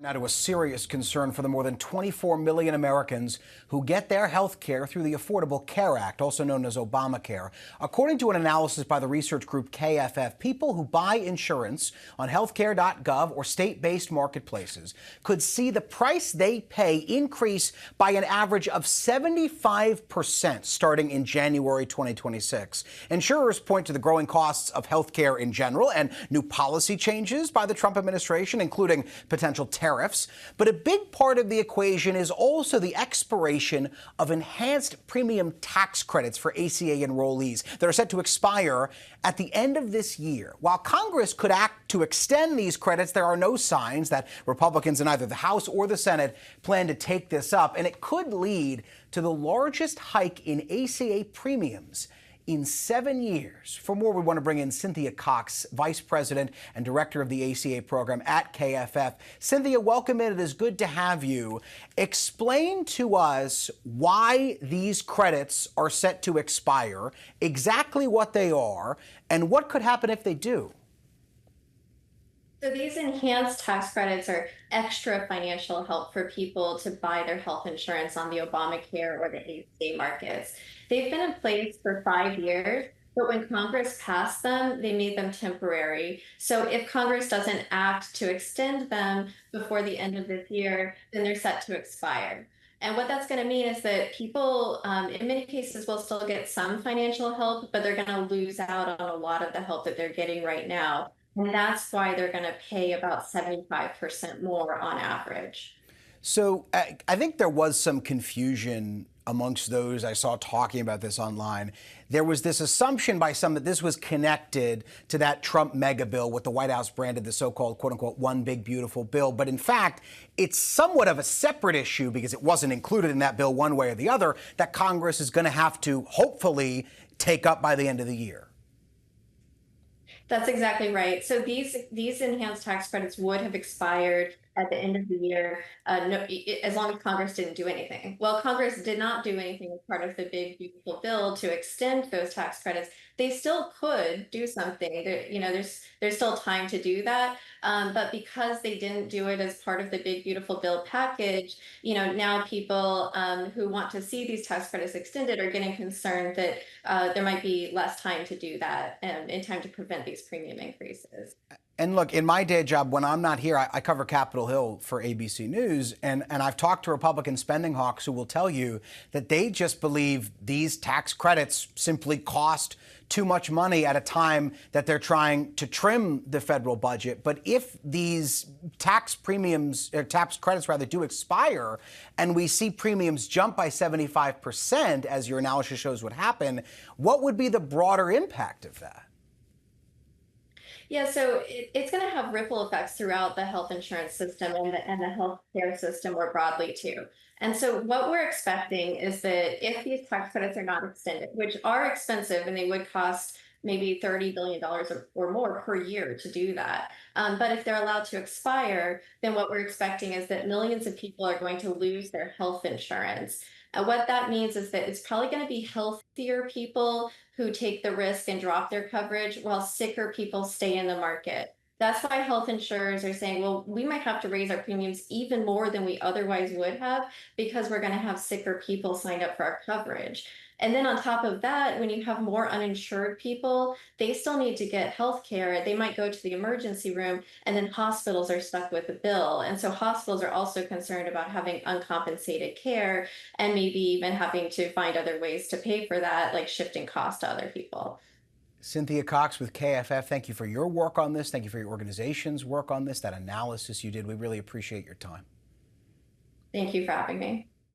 Now to a serious concern for the more than 24 million Americans who get their health care through the Affordable Care Act, also known as Obamacare. According to an analysis by the research group KFF, people who buy insurance on healthcare.gov or state-based marketplaces could see the price they pay increase by an average of 75% starting in January 2026. Insurers point to the growing costs of health care in general and new policy changes by the Trump administration, including potential tariffs. But a big part of the equation is also the expiration of enhanced premium tax credits for ACA enrollees that are set to expire at the end of this year. While Congress could act to extend these credits, there are no signs that Republicans in either the House or the Senate plan to take this up, and it could lead to the largest hike in ACA premiums in 7 years. For more, we want to bring in Cynthia Cox, Vice President and Director of the ACA program at KFF. Cynthia, welcome in. It is good to have you. Explain to us why these credits are set to expire, exactly what they are, and what could happen if they do. So these enhanced tax credits are extra financial help for people to buy their health insurance on the Obamacare or the ACA markets. They've been in place for 5 years, but when Congress passed them, they made them temporary. So if Congress doesn't act to extend them before the end of this year, then they're set to expire. And what that's going to mean is that people, in many cases, will still get some financial help, but they're going to lose out on a lot of the help that they're getting right now. And that's why they're going to pay about 75% more on average. So I think there was some confusion amongst those I saw talking about this online. There was this assumption by some that this was connected to that Trump mega bill, what the White House branded the so-called, quote unquote, one big beautiful bill. But in fact, it's somewhat of a separate issue because it wasn't included in that bill one way or the other that Congress is going to have to hopefully take up by the end of the year. That's exactly right. So these enhanced tax credits would have expired at the end of the year, as long as Congress didn't do anything. Well, Congress did not do anything as part of the big beautiful bill to extend those tax credits. They still could do something. There's still time to do that. But because they didn't do it as part of the big beautiful bill package, now people who want to see these tax credits extended are getting concerned that there might be less time to do that in time to prevent these premium increases. And look, in my day job, when I'm not here, I cover Capitol Hill for ABC News, and I've talked to Republican spending hawks who will tell you that they just believe these tax credits simply cost too much money at a time that they're trying to trim the federal budget. But if these tax credits do expire, and we see premiums jump by 75%, as your analysis shows would happen, what would be the broader impact of that? Yeah, so it's going to have ripple effects throughout the health insurance system and the healthcare system more broadly too. And so what we're expecting is that if these tax credits are not extended, which are expensive and they would cost maybe $30 billion or more per year to do that. But if they're allowed to expire, then what we're expecting is that millions of people are going to lose their health insurance. What that means is that it's probably going to be healthier people who take the risk and drop their coverage while sicker people stay in the market. That's why health insurers are saying, well, we might have to raise our premiums even more than we otherwise would have because we're going to have sicker people signed up for our coverage. And then on top of that, when you have more uninsured people, they still need to get health care. They might go to the emergency room, and then hospitals are stuck with a bill. And so hospitals are also concerned about having uncompensated care and maybe even having to find other ways to pay for that, like shifting costs to other people. Cynthia Cox with KFF, thank you for your work on this. Thank you for your organization's work on this, that analysis you did. We really appreciate your time. Thank you for having me.